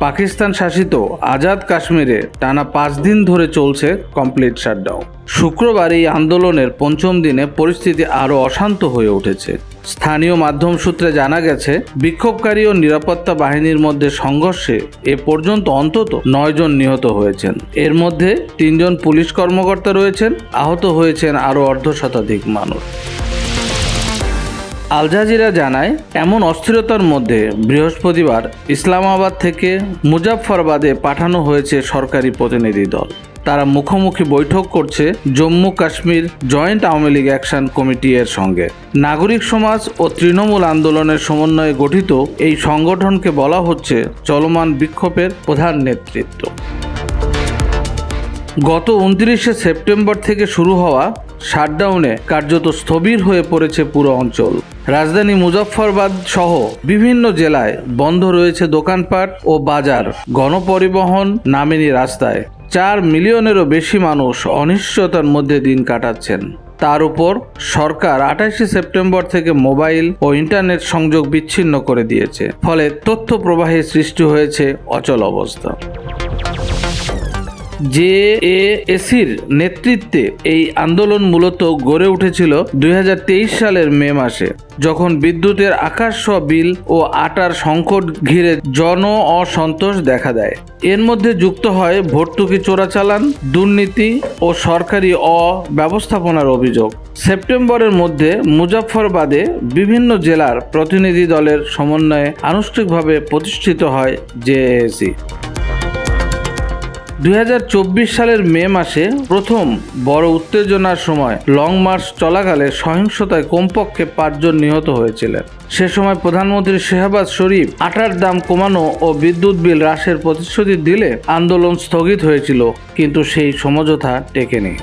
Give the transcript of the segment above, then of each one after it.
পাকিস্তান শাসিত আজাদ কাশ্মীরে টানা 5 দিন ধরে চলছে কমপ্লিট শাটডাউন। শুক্রবার এই আন্দোলনের পঞ্চম দিনে পরিস্থিতি আরও অশান্ত হয়ে উঠেছে। স্থানীয় মাধ্যম সূত্রে জানা গেছে, বিক্ষোভকারী ও নিরাপত্তা বাহিনীর মধ্যে সংঘর্ষে এ পর্যন্ত অন্তত 9 জন নিহত হয়েছেন। এর মধ্যে 3 জন পুলিশ কর্মকর্তা রয়েছেন, আহত হয়েছেন আরও অর্ধশতাধিক মানুষ। আল জাজিরা জানায়, এমন অস্থিরতার মধ্যে বৃহস্পতিবার ইসলামাবাদ থেকে মুজাফফরাবাদে পাঠানো হয়েছে সরকারি প্রতিনিধি দল। তারা মুখোমুখি বৈঠক করছে Jammu Kashmir joint Awami League action committee এর সঙ্গে। নাগরিক সমাজ ও তৃণমূল আন্দোলনের সমন্বয়ে গঠিত এই সংগঠনকে বলা হচ্ছে চলমান বিক্ষোভের প্রধান নেতৃত্ব। গত 29শে সেপ্টেম্বর থেকে শুরু হওয়া শাটডাউনে কার্যত স্থবির হয়ে পড়েছে পুরো অঞ্চল। রাজধানী মুজফ্ফরবাদ সহ বিভিন্ন জেলায় বন্ধ রয়েছে দোকানপাট ও বাজার, গণপরিবহন নামেনি রাস্তায়। 4 মিলিয়নেরও বেশি মানুষ অনিশ্চয়তার মধ্যে দিন কাটাচ্ছেন। তার উপর সরকার 28শে সেপ্টেম্বর থেকে মোবাইল ও ইন্টারনেট সংযোগ বিচ্ছিন্ন করে দিয়েছে, ফলে তথ্য প্রবাহে সৃষ্টি হয়েছে অচল অবস্থা। জেএসির নেতৃত্বে এই আন্দোলন মূলত গড়ে উঠেছিল 2023 সালের মে মাসে, যখন বিদ্যুতের আকাশ ছোঁয়া বিল ও আটার সংকট ঘিরে জন অসন্তোষ দেখা দেয়। এর মধ্যে যুক্ত হয় ভর্তুকি চোরাচালান, দুর্নীতি ও সরকারি অব্যবস্থাপনার অভিযোগ। সেপ্টেম্বরের মধ্যে মুজফ্ফরবাদে বিভিন্ন জেলার প্রতিনিধি দলের সমন্বয়ে আনুষ্ঠানিকভাবে প্রতিষ্ঠিত হয় জেএসি। 2024 সালের মে মাসে প্রথম বড় উত্তেজনার সময় লং মার্চ চলাকালে সহিংসতায় কমপক্ষে 5 জন নিহত হয়েছিলেন। সে সময় প্রধানমন্ত্রী শেহবাজ শরীফ আটার দাম কমানো ও বিদ্যুৎ বিল হ্রাসের প্রতিশ্রুতি দিলে আন্দোলন স্থগিত হয়েছিল, কিন্তু সেই সমঝোতা টেকেনি।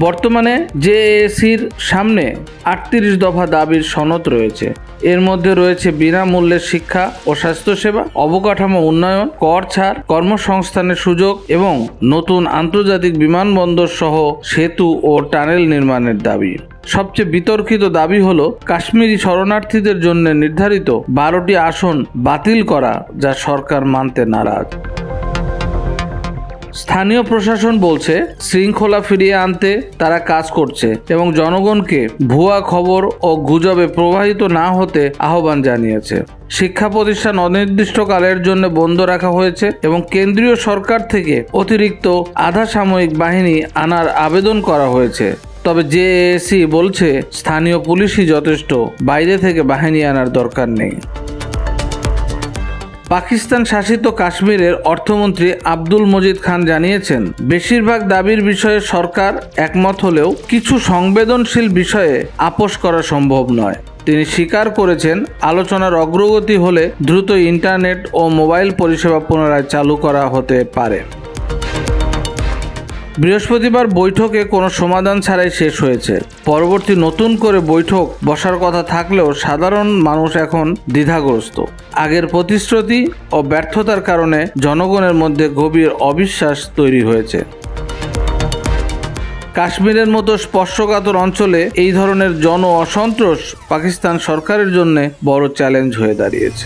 বর্তমানে জেএসির সামনে 38 দফা দাবির সনদ রয়েছে। এর মধ্যে রয়েছে বিনামূল্যের শিক্ষা ও স্বাস্থ্যসেবা, অবকাঠামো উন্নয়ন, কর ছাড়, কর্মসংস্থানের সুযোগ এবং নতুন আন্তর্জাতিক বিমানবন্দর সহ সেতু ও টানেল নির্মাণের দাবি। সবচেয়ে বিতর্কিত দাবি হলো কাশ্মীরি শরণার্থীদের জন্য নির্ধারিত 12টি আসন বাতিল করা, যা সরকার মানতে নারাজ। স্থানীয় প্রশাসন বলছে শৃঙ্খলা ফিরিয়ে আনতে তারা কাজ করছে এবং জনগণকে ভুয়া খবর ও গুজবে প্রবাহিত না হতে আহ্বান জানিয়েছে। শিক্ষা প্রতিষ্ঠান অনির্দিষ্টকালের জন্য বন্ধ রাখা হয়েছে এবং কেন্দ্রীয় সরকার থেকে অতিরিক্ত আধা সামরিক বাহিনী আনার আবেদন করা হয়েছে। তবে জেএসি বলছে স্থানীয় পুলিশই যথেষ্ট, বাইরে থেকে বাহিনী আনার দরকার নেই। পাকিস্তান শাসিত কাশ্মীরের অর্থমন্ত্রী আব্দুল মজিদ খান জানিয়েছেন, বেশিরভাগ দাবির বিষয়ে সরকার একমত হলেও কিছু সংবেদনশীল বিষয়ে আপোষ করা সম্ভব নয়। তিনি স্বীকার করেছেন, আলোচনার অগ্রগতি হলে দ্রুত ইন্টারনেট ও মোবাইল পরিষেবা পুনরায় চালু করা হতে পারে। বৃহস্পতিবার বৈঠকে কোনো সমাধান ছাড়াই শেষ হয়েছে। পরবর্তী নতুন করে বৈঠক বসার কথা থাকলেও সাধারণ মানুষ এখন দ্বিধাগ্রস্ত। আগের প্রতিশ্রুতি ও ব্যর্থতার কারণে জনগণের মধ্যে গভীর অবিশ্বাস তৈরি হয়েছে। কাশ্মীরের মতো স্পর্শকাতর অঞ্চলে এই ধরনের জন অসন্তোষ পাকিস্তান সরকারের জন্য বড় চ্যালেঞ্জ হয়ে দাঁড়িয়েছে।